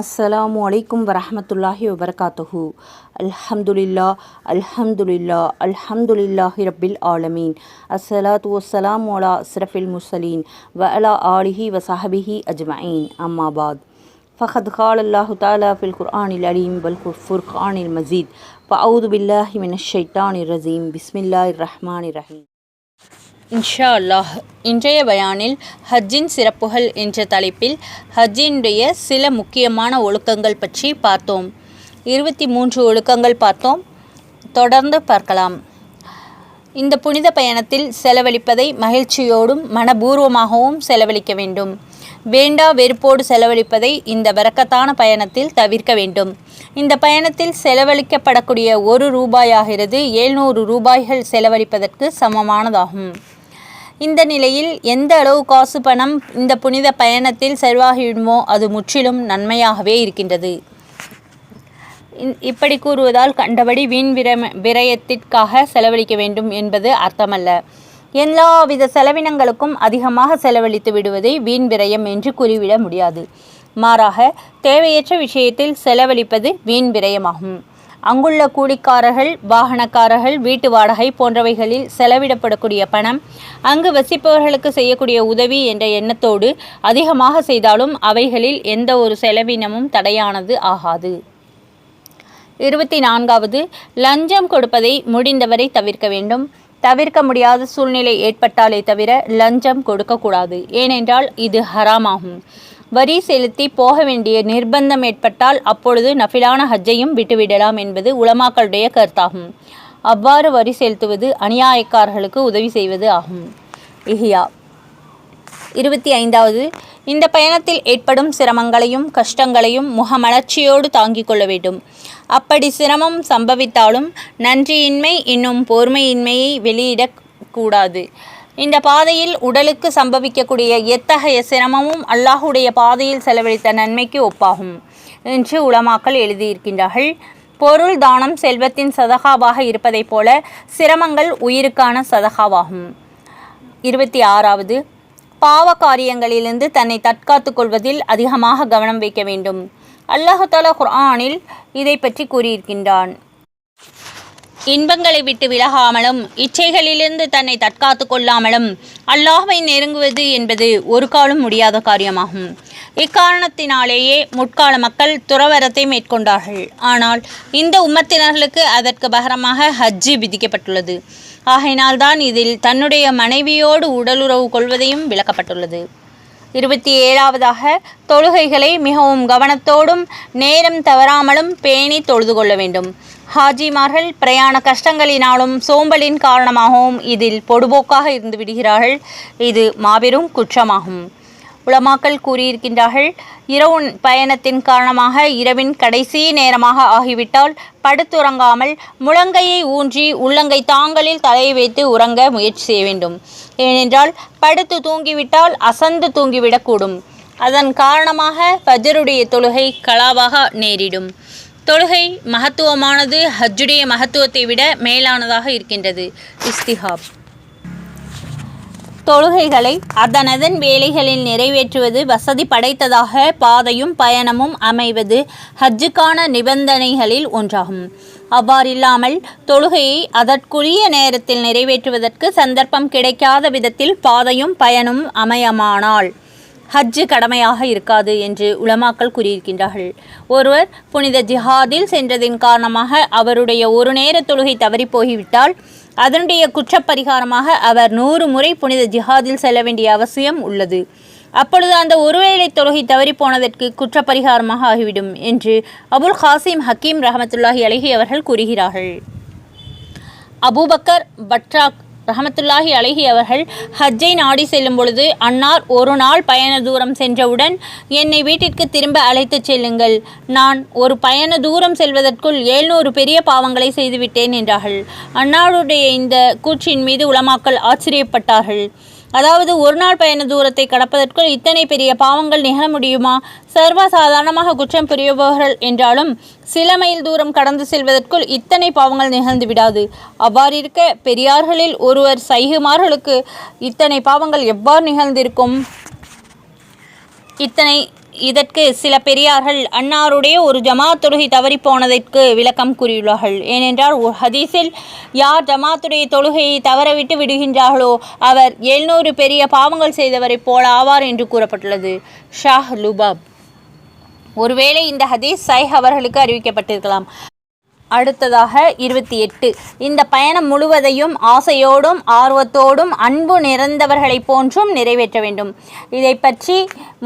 அஸ்ஸலாமு அலைக்கும் வரஹ்மத்துல்லாஹி வபரகாத்துஹு. அல்ஹம்துலில்லாஹி ரப்பில் ஆலமீன். அஸ்ஸலாத்து வஸ்ஸலாமு அலா அஸ்ரஃபில் முர்சலீன் வ அலா ஆலிஹி வ ஸஹ்பிஹி அஜ்மஈன். அம்மா பாத். ஃபகத் கால அல்லாஹு தஆலா ஃபில் குர்ஆனில் அலீம் வல் ஃபுர்கானில் மஜீத். ஃபஅஊது பில்லாஹி மினஷ் ஷைத்தானிர் ரஜீம். பிஸ்மில்லாஹிர் ரஹ்மானிர் ரஹீம். இன்ஷா அல்லாஹ். இன்றைய பயானில் ஹஜ்ஜின் சிறப்புகள் என்ற தலைப்பில் ஹஜ்ஜினுடைய சில முக்கியமான ஒழுக்கங்கள் பற்றி பார்த்தோம். 23 ஒழுக்கங்கள் பார்த்தோம். தொடர்ந்து பார்க்கலாம். இந்த புனித பயணத்தில் செலவழிப்பதை மகிழ்ச்சியோடும் மனபூர்வமாகவும் செலவழிக்க வேண்டும். வேண்டா வெறுப்போடு செலவழிப்பதை இந்த வரக்கத்தான பயணத்தில் தவிர்க்க வேண்டும். இந்த பயணத்தில் செலவழிக்கப்படக்கூடிய 1 ரூபாயாகிறது 700 ரூபாய்கள் செலவழிப்பதற்கு சமமானதாகும். இந்த நிலையில் எந்த அளவு காசு பணம் இந்த புனித பயணத்தில் செலவாகிவிடுமோ அது முற்றிலும் நன்மையாகவே இருக்கின்றது. இப்படி கூறுவதால் கண்டபடி வீண் விரயத்திற்காக செலவழிக்க வேண்டும் என்பது அர்த்தமல்ல. எல்லாவித செலவினங்களுக்கும் அதிகமாக செலவழித்து விடுவதை வீண் விரயம் என்று கூறிவிட முடியாது. மாறாக தேவையற்ற விஷயத்தில் செலவழிப்பது வீண் விரயமாகும். அங்குள்ள கூலிக்காரர்கள், வாகனக்காரர்கள், வீட்டு வாடகை போன்றவைகளில் செலவிடப்படக்கூடிய பணம் அங்கு வசிப்பவர்களுக்கு செய்யக்கூடிய உதவி என்ற எண்ணத்தோடு அதிகமாக செய்தாலும் அவைகளில் எந்த ஒரு செலவினமும் தடையானது ஆகாது. 24வது, லஞ்சம் கொடுப்பதை முடிந்தவரை தவிர்க்க வேண்டும். தவிர்க்க முடியாத சூழ்நிலை ஏற்பட்டாலே தவிர லஞ்சம் கொடுக்கக்கூடாது. ஏனென்றால் இது ஹராமாகும். வரி செலுத்தி போக வேண்டிய நிர்பந்தம் ஏற்பட்டால் அப்பொழுது நஃபிலான ஹஜ்ஜையும் விட்டுவிடலாம் என்பது உலமாக்களுடைய கருத்தாகும். அவ்வாறு வரி செலுத்துவது அநியாயக்காரர்களுக்கு உதவி செய்வது ஆகும். இஹ்யா. 25வது, இந்த பயணத்தில் ஏற்படும் சிரமங்களையும் கஷ்டங்களையும் முகமலர்ச்சியோடு தாங்கிக் கொள்ள வேண்டும். அப்படி சிரமம் சம்பவித்தாலும் நன்றியின்மை இன்னும் பொறுமையின்மையை வெளியிடக்கூடாது. இந்த பாதையில் உடலுக்கு சம்பவிக்கக்கூடிய எத்தகைய சிரமமும் அல்லாஹுடைய பாதையில் செலவழித்த நன்மைக்கு ஒப்பாகும் என்று உலமாக்கள் எழுதியிருக்கின்றார்கள். பொருள் தானம் செல்வத்தின் சதகாவாக இருப்பதைப் போல சிரமங்கள் உயிருக்கான சதகாவாகும். 26வது, பாவ காரியங்களிலிருந்து தன்னை தற்காத்து கொள்வதில் அதிகமாக கவனம் வைக்க வேண்டும். அல்லாஹ் தஆலா குர்ஆனில் இதை பற்றி கூறியிருக்கின்றான். இன்பங்களை விட்டு விலகாமலும் இச்சைகளிலிருந்து தன்னை தற்காத்து கொள்ளாமலும் அல்லாஹ்வை நெருங்குவது என்பது ஒரு காலம் முடியாத காரியமாகும். இக்காரணத்தினாலேயே முற்கால மக்கள் துறவரத்தை மேற்கொண்டார்கள். ஆனால் இந்த உம்மத்தினர்களுக்கு அதற்கு பகரமாக ஹஜ்ஜு விதிக்கப்பட்டுள்ளது. ஆகையினால்தான் இதில் தன்னுடைய மனைவியோடு உடலுறவு கொள்வதையும் விளக்கப்பட்டுள்ளது. 27வதாக, தொழுகைகளை மிகவும் கவனத்தோடும் நேரம் தவறாமலும் பேணி தொழுது கொள்ள வேண்டும். ஹாஜிமார்கள் பிரயாண கஷ்டங்களினாலும் சோம்பலின் காரணமாகவும் இதில் பொடுபோக்காக இருந்து விடுகிறார்கள். இது மாபெரும் குற்றமாகும். உலமாக்கள் கூறியிருக்கின்றார்கள், இரவு பயணத்தின் காரணமாக இரவின் கடைசி நேரமாக ஆகிவிட்டால் படுத்துறங்காமல் முழங்கையை ஊன்றி உள்ளங்கை தாங்களில் தலையை வைத்து உறங்க முயற்சி செய்ய வேண்டும். ஏனென்றால் படுத்து தூங்கிவிட்டால் அசந்து தூங்கிவிடக்கூடும். அதன் காரணமாக ஃபஜ்ருடைய தொழுகை கலாவாக நேரிடும். தொழுகை மகத்துவமானது ஹஜ்ஜுடைய மகத்துவத்தை விட மேலானதாக இருக்கின்றது. இஸ்திஹாப். தொழுகைகளை அதனதன் வேலைகளில் நிறைவேற்றுவது வசதி படைத்ததாக பாதையும் பயணமும் அமைவது ஹஜ்ஜுக்கான நிபந்தனைகளில் ஒன்றாகும். அவ்வாறில்லாமல் தொழுகையை அதற்குரிய நேரத்தில் நிறைவேற்றுவதற்கு சந்தர்ப்பம் கிடைக்காத விதத்தில் பாதையும் பயணமும் அமையமானால் ஹஜ்ஜு கடமையாக இருக்காது என்று உலமாக்கள் கூறியிருக்கின்றார்கள். ஒருவர் புனித ஜிஹாதில் சென்றதின் காரணமாக அவருடைய ஒரு நேர தொழுகை தவறி போய்விட்டால் அதனுடைய குற்றப்பரிகாரமாக அவர் 100 முறை புனித ஜிஹாதில் செல்ல வேண்டிய அவசியம் உள்ளது. அப்பொழுது அந்த ஒருவேளை தொழுகை தவறி போனதற்கு குற்றப்பரிகாரமாக ஆகிவிடும் என்று அபுல் காசிம் ஹக்கீம் ரஹமத்துல்லாஹி அலைஹி அவர்கள் கூறுகிறார்கள். அபூபக்கர் பட்ராக் ரஹமத்துல்லாஹி அலைஹி அவர்கள் ஹஜ்ஜை நாடி செல்லும் பொழுது அன்னார் ஒரு நாள் பயண தூரம் சென்றவுடன் என்னை வீட்டிற்கு திரும்ப அழைத்து செல்லுங்கள், நான் ஒரு பயண தூரம் செல்வதற்குள் 700 பெரிய பாவங்களை செய்துவிட்டேன் என்றார்கள். அன்னாருடைய இந்த கூற்றின் மீது உலமாக்கள் ஆச்சரியப்பட்டார்கள். அதாவது ஒரு நாள் பயண தூரத்தை கடப்பதற்குள் இத்தனை பெரிய பாவங்கள் நிகழ முடியுமா? சர்வசாதாரணமாக குற்றம் புரியுபவர்கள் என்றாலும் சில மைல் தூரம் கடந்து செல்வதற்குள் இத்தனை பாவங்கள் நிகழ்ந்து விடாது. அவ்வாறிருக்க பெரியார்களில் ஒருவர் சைகுமார்களுக்கு இத்தனை பாவங்கள் எவ்வாறு நிகழ்ந்திருக்கும்? இதற்கு சில பெரியார்கள் அன்னாருடைய ஒரு ஜமாத் தொழுகை தவறி போனதற்கு விளக்கம் கூறியுள்ளார்கள். ஏனென்றால் ஒரு ஹதீஸில் யார் ஜமாத்துடைய தொழுகையை தவறவிட்டு விடுகின்றார்களோ அவர் 700 பெரிய பாவங்கள் செய்தவரை போல ஆவார் என்று கூறப்பட்டுள்ளது. ஷாஹ் லுபாப். ஒருவேளை இந்த ஹதீஸ் சஹீஹ் அவர்களுக்கு அறிவிக்கப்பட்டிருக்கலாம். அடுத்ததாக 28. இந்த பயணம் முழுவதையும் ஆசையோடும் ஆர்வத்தோடும் அன்பு நிறைந்தவர்களைப் போன்றும் நிறைவேற்ற வேண்டும். இதை பற்றி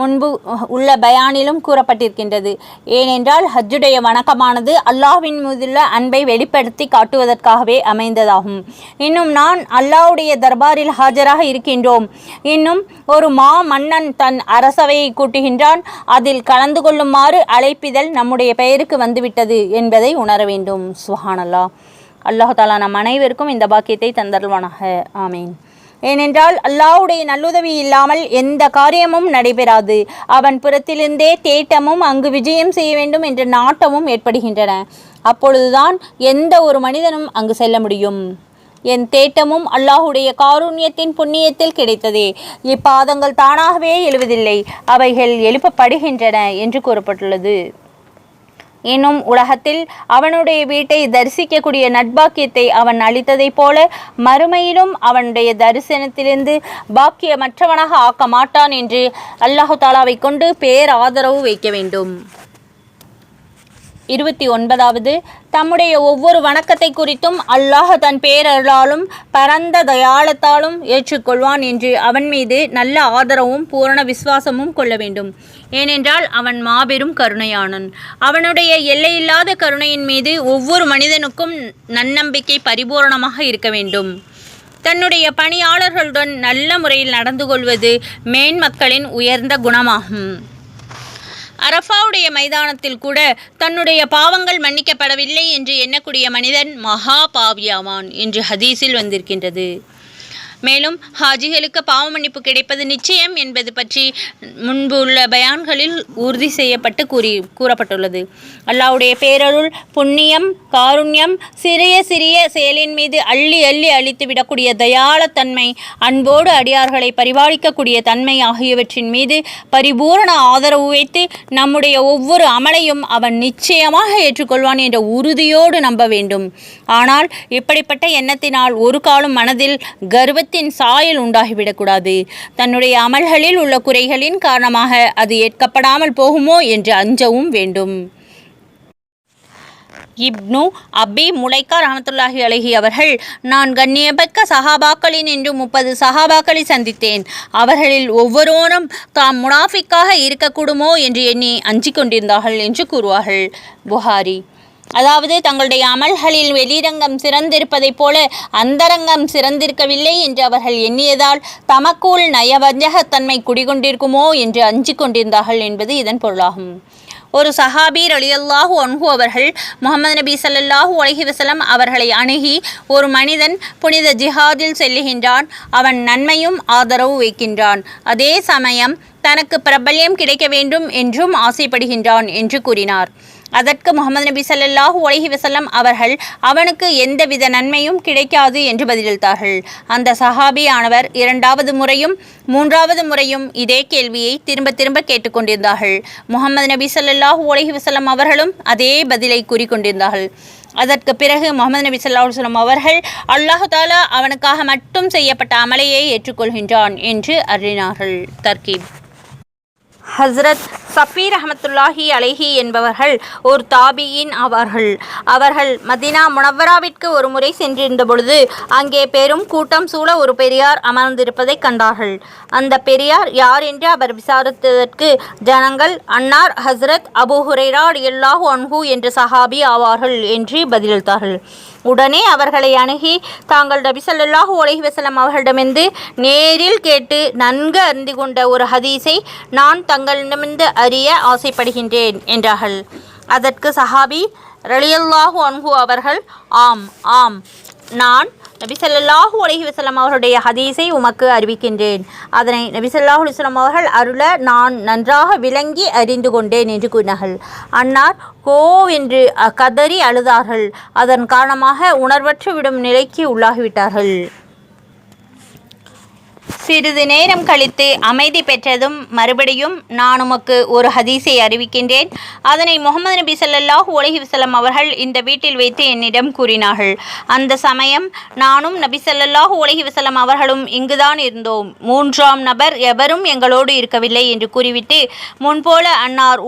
முன்பு உள்ள பயானிலும் கூறப்பட்டிருக்கின்றது. ஏனென்றால் ஹஜ்ஜுடைய வணக்கமானது அல்லாஹ்வின் மீதுள்ள அன்பை வெளிப்படுத்தி காட்டுவதற்காகவே அமைந்ததாகும். இன்னும் நான் அல்லாஹ்வுடைய தர்பாரில் ஹாஜராக இருக்கின்றோம். இன்னும் ஒரு மன்னன் தன் அரசவையை கூட்டுகின்றான். அதில் கலந்து கொள்ளுமாறு அழைப்பிதழ் நம்முடைய பெயருக்கு வந்துவிட்டது என்பதை உணர வேண்டும். சுப்ஹானல்லாஹ். அல்லாஹ் தஆலா நம் அனைவருக்கும் இந்த பாக்கியத்தை தந்தருள்வானாக. ஆமீன். ஏனென்றால் அல்லாஹ்வுடைய நல்லுதவி இல்லாமல் எந்த காரியமும் நடைபெறாது. அவன் புறத்திலிருந்தே தேட்டமும் அங்கு விஜயம் செய்ய வேண்டும் என்ற நாட்டமும் ஏற்படுகின்றன. அப்பொழுதுதான் எந்த ஒரு மனிதனும் அங்கு செல்ல முடியும். என் தேட்டமும் அல்லாஹுடைய காருண்யத்தின் புண்ணியத்தில் கிடைத்ததே. இப்பாதங்கள் தானாகவே எழுவதில்லை, அவைகள் எழுப்பப்படுகின்றன என்று கூறப்பட்டுள்ளது. இன்னும் உலகத்தில் அவனுடைய வீட்டை தரிசிக்கக்கூடிய நட்பாக்கியத்தை அவன் அளித்ததைப் போல மறுமையிலும் அவனுடைய தரிசனத்திலிருந்து பாக்கியமற்றவனாக ஆக்க மாட்டான் என்று அல்லாஹு தாலாவை கொண்டு பேராதரவு வைக்க வேண்டும். 29. தம்முடைய ஒவ்வொரு வணக்கத்தை குறித்தும் அல்லாஹ் தன் பேரருளாலும் பரந்த தயாளத்தாலும் ஏற்றுக்கொள்வான் என்று அவன் மீது நல்ல ஆதரவும் பூரண விசுவாசமும் கொள்ள வேண்டும். ஏனென்றால் அவன் மாபெரும் கருணையானன். அவனுடைய எல்லையில்லாத கருணையின் மீது ஒவ்வொரு மனிதனுக்கும் நன்னம்பிக்கை பரிபூரணமாக இருக்க வேண்டும். தன்னுடைய பணியாளர்களுடன் நல்ல முறையில் நடந்து கொள்வது மேன்மக்களின் உயர்ந்த குணமாகும். அரஃபாவுடைய மைதானத்தில் கூட தன்னுடைய பாவங்கள் மன்னிக்கப்படவில்லை என்று எண்ணக்கூடிய மனிதன் மகா பாவியாவான் என்று ஹதீஸில் வந்திருக்கின்றது. மேலும் ஹாஜிகளுக்கு பாவ மன்னிப்பு கிடைப்பது நிச்சயம் என்பது பற்றி முன்பு உள்ள பயான்களில் உறுதி செய்யப்பட்டு கூறப்பட்டுள்ளது. அல்லாஹ்வுடைய பேரருள், புண்ணியம், காருண்யம், சிறிய சிறிய செயலின் மீது அள்ளி அள்ளி அளித்து விடக்கூடிய தயாளத்தன்மை, அன்போடு அடியார்களை பரிபாலிக்கக்கூடிய தன்மை ஆகியவற்றின் மீது பரிபூரண ஆதரவு வைத்து நம்முடைய ஒவ்வொரு அமலையும் அவன் நிச்சயமாக ஏற்றுக்கொள்வான் என்ற உறுதியோடு நம்ப வேண்டும். ஆனால் இப்படிப்பட்ட எண்ணத்தினால் ஒரு காலம் மனதில் கர்வத்தின் சாயல் உண்டாகிவிடக்கூடாது. தன்னுடைய அமல்களில் உள்ள குறைகளின் காரணமாக அது ஏற்கப்படாமல் போகுமோ என்று அஞ்சவும் வேண்டும். இப்னு அபி முலைக்கா ரஹ்மத்துல்லாஹி அலைஹி அவர்கள், நான் கண்ணியமிக்க சஹாபாக்களின் என்று 30 சஹாபாக்களை சந்தித்தேன். அவர்களில் ஒவ்வொருவரும் தாம் முனாஃபிக்காக இருக்கக்கூடுமோ என்று எண்ணி அஞ்சிக் கொண்டிருந்தார்கள் என்று கூறுவார்கள். புகாரி. அதாவது தங்களுடைய அமல்களில் வெளிரங்கம் சிறந்திருப்பதைப் போல அந்தரங்கம் சிறந்திருக்கவில்லை என்று அவர்கள் எண்ணியதால் தமக்குள் நயவஞ்சகத்தன்மை குடிகொண்டிருக்குமோ என்று அஞ்சிக் கொண்டிருந்தார்கள் என்பது இதன் பொருளாகும். ஒரு சஹாபி ரலியல்லாஹு அன்ஹு அவர்கள் முஹம்மது நபி ஸல்லல்லாஹு அலைஹி வஸல்லம் அவர்களை அணுகி, ஒரு மனிதன் புனித ஜிஹாதில் செல்லுகின்றான், அவன் நன்மையும் ஆதரவு வைக்கின்றான், அதே சமயம் தனக்கு பிரபல்யம் கிடைக்க வேண்டும் என்றும் ஆசைப்படுகின்றான் என்று கூறினார். அதற்கு முஹம்மது நபி ஸல்லல்லாஹு அலைஹி வஸல்லம் அவர்கள், அவனுக்கு எந்தவித நன்மையும் கிடைக்காது என்று பதிலளித்தார்கள். அந்த சஹாபியானவர் 2வது முறையும் 3வது முறையும் இதே கேள்வியை திரும்ப திரும்ப கேட்டுக்கொண்டிருந்தார்கள். முஹம்மது நபி ஸல்லல்லாஹு அலைஹி வஸல்லம் அவர்களும் அதே பதிலை கூறிக்கொண்டிருந்தார்கள். அதற்கு பிறகு முஹம்மது நபி ஸல்லல்லாஹு அலைஹி வஸல்லம் அவர்கள், அல்லாஹ் தஆலா அவனுக்காக மட்டும் செய்யப்பட்ட அமலையை ஏற்றுக்கொள்கின்றான் என்று அருளினார்கள். தர்கீப். ஹஸ்ரத் சஃபி ரஹ்மத்துல்லாஹி அலைஹி என்பவர்கள் ஒரு தாபியின் ஆவார்கள். அவர்கள் மதீனா முனவ்வராவிற்கு ஒரு முறை சென்றிருந்த பொழுது அங்கே பெரும் கூட்டம் சூழ ஒரு பெரியார் அமர்ந்திருப்பதை கண்டார்கள். அந்த பெரியார் யார் என்று அவர் விசாரித்ததற்கு ஜனங்கள், அன்னார் ஹஸ்ரத் அபூ ஹுரைரா ரலியல்லாஹு அன்ஹு என்ற சஹாபி ஆவார்கள் என்று பதிலளித்தார்கள். உடனே அவர்களை அணுகி, தாங்கள் நபி ஸல்லல்லாஹு அலைஹி வஸல்லம் அவர்களிடமிருந்து நேரில் கேட்டு நன்கு அறிந்து கொண்ட ஒரு ஹதீஸை நான் தங்களிடமிருந்து அறிய ஆசைப்படுகின்றேன் என்றார்கள். அதற்கு சஹாபி ரலியல்லாஹு அன்ஹு அவர்கள், ஆம் ஆம், நான் நபி ஸல்லல்லாஹு அலைஹி வஸல்லம் அவர்களுடைய ஹதீஸை உமக்கு அறிவிக்கின்றேன். அதனை நபி ஸல்லல்லாஹு அலைஹி வஸல்லம் அவர்கள் அருள நான் நன்றாக விளங்கி அறிந்து கொண்டேன் என்று கூறினார்கள். அன்னார் கோவென்று கதறி அழுதார்கள். அதன் காரணமாக உணர்வற்று விடும் நிலைக்கு உள்ளாகிவிட்டார்கள். சிறிது நேரம் கழித்து அமைதி பெற்றதும் மறுபடியும் நான் உமக்கு ஒரு ஹதீஸை அறிவிக்கின்றேன். அதனை முகமது நபி ஸல்லல்லாஹு அலைஹி வஸல்லம் அவர்கள் இந்த வீட்டில் வைத்து என்னிடம் கூறினார்கள். அந்த சமயம் நானும் நபி ஸல்லல்லாஹு அலைஹி வஸல்லம் அவர்களும் இங்குதான் இருந்தோம். மூன்றாம் நபர் எவரும் எங்களோடு இருக்கவில்லை என்று கூறிவிட்டு முன்போல அன்னார்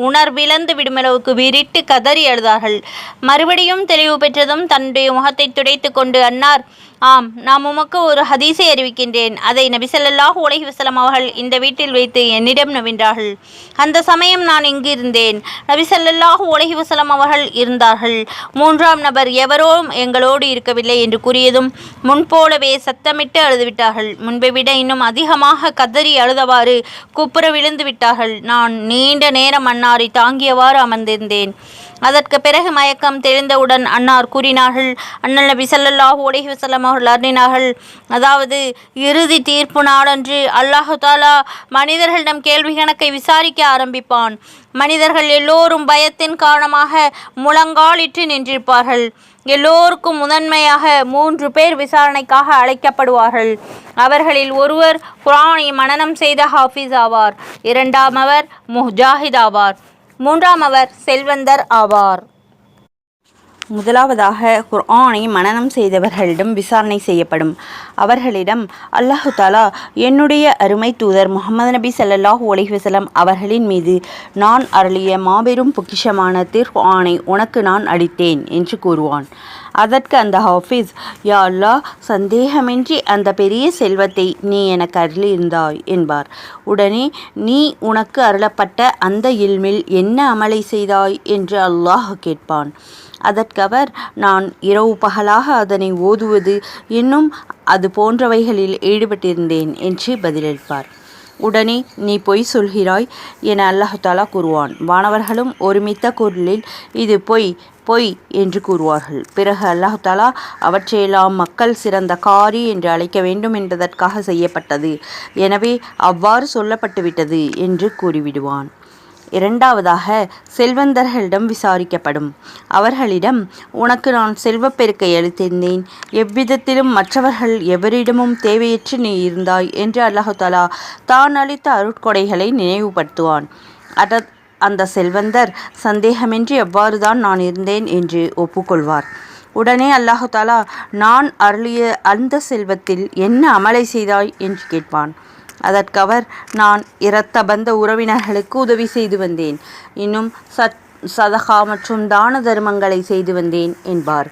உணர்விழந்து விடுமளவுக்கு விரிட்டு கதறி அழுதார்கள். மறுபடியும் தெளிவு பெற்றதும் தன்னுடைய முகத்தை துடைத்து கொண்டு அன்னார், ஆம், நான் உமக்கு ஒரு ஹதீஸை அறிவிக்கின்றேன். அதை நபி ஸல்லல்லாஹு அலைஹி வஸல்லம் அவர்கள் இந்த வீட்டில் வைத்து என்னிடம் நவின்றார்கள். அந்த சமயம் நான் இங்கு இருந்தேன். நபி ஸல்லல்லாஹு அலைஹி வஸல்லம் அவர்கள் இருந்தார்கள். மூன்றாம் நபர் எவரோ எங்களோடு இருக்கவில்லை என்று கூறியதும் முன்போலவே சத்தமிட்டு அழுதுவிட்டார்கள். முன்பை விட இன்னும் அதிகமாக கதறி அழுதவாறு குப்புற விழுந்து விட்டார்கள். நான் நீண்ட நேரம் அன்னாரை தாங்கியவாறு அமர்ந்திருந்தேன். அதற்கு பிறகு மயக்கம் தெளிந்தவுடன் அன்னார் கூறினார்கள், அண்ணல் நபி ஸல்லல்லாஹு அலைஹி வஸல்லம் அவர்கள் அறினார்கள், அதாவது இறுதி தீர்ப்பு நாளன்று அல்லாஹு தாலா மனிதர்களிடம் கேள்வி கணக்கை விசாரிக்க ஆரம்பிப்பான். மனிதர்கள் எல்லோரும் பயத்தின் காரணமாக முழங்காலிட்டு நின்றிருப்பார்கள். எல்லோருக்கும் முதன்மையாக 3 பேர் விசாரணைக்காக அழைக்கப்படுவார்கள். அவர்களில் ஒருவர் குர்ஆனை மனனம் செய்த ஹாஃபிஸ் ஆவார், இரண்டாமவர் முஜாஹித் ஆவார், மூன்றாமவர் செல்வந்தர் ஆவார். முதலாவதாக குர்ஆனை மனனம் செய்தவர்களிடம் விசாரணை செய்யப்படும். அவர்களிடம் அல்லாஹு தாலா என்னுடைய அருமை தூதர் முஹம்மது நபி ஸல்லல்லாஹு அலைஹி வஸல்லம் அவர்களின் மீது நான் அருளிய மாபெரும் பொக்கிஷமான குர்ஆனை உனக்கு நான் அளித்தேன் என்று கூறுவான். அதற்கு அந்த ஹாஃபிஸ், யா அல்லாஹ், சந்தேகமின்றி அந்த பெரிய செல்வத்தை நீ எனக்கு அருளியிருந்தாய் என்பார். உடனே நீ உனக்கு அருளப்பட்ட அந்த இல்மில் என்ன அமலை செய்தாய் என்று அல்லாஹ் கேட்பான். அதற்கவர், நான் இரவு பகலாக அதனை ஓதுவது இன்னும் அது போன்றவைகளில் ஈடுபட்டிருந்தேன் என்று பதிலளிப்பார். உடனே நீ பொய் சொல்கிறாய் என அல்லாஹ் தாலா கூறுவான். வானவர்களும் ஒருமித்த குரலில் இது பொய் பொய் என்று கூறுவார்கள். பிறகு அல்லாஹ் தாலா அவற்றையெல்லாம் மக்கள் சிறந்த காரி என்று அழைக்க வேண்டும் என்பதற்காக செய்யப்பட்டது, எனவே அவ்வாறு சொல்லப்பட்டுவிட்டது என்று கூறிவிடுவான். இரண்டாவதாக செல்வந்தர்களிடம் விசாரிக்கப்படும். அவர்களிடம், உனக்கு நான் செல்வப்பெருக்கை அளித்திருந்தேன், எவ்விதத்திலும் மற்றவர்கள் எவரிடமும் தேவையற்று நீ இருந்தாய் என்று அல்லாஹு தாலா தான் அளித்த அருட்கொடைகளை நினைவுபடுத்துவான். அந்த செல்வந்தர் சந்தேகமின்றி எவ்வாறுதான் நான் இருந்தேன் என்று ஒப்புக்கொள்வார். உடனே அல்லாஹு தாலா, நான் அருளிய அந்த செல்வத்தில் என்ன அமலை செய்தாய் என்று கேட்பான். அதற்கு அவர், நான் இரத்த பந்த உறவினர்களுக்கு உதவி செய்து வந்தேன், இன்னும் சதகா மற்றும் தான தர்மங்களை செய்து வந்தேன் என்பார்.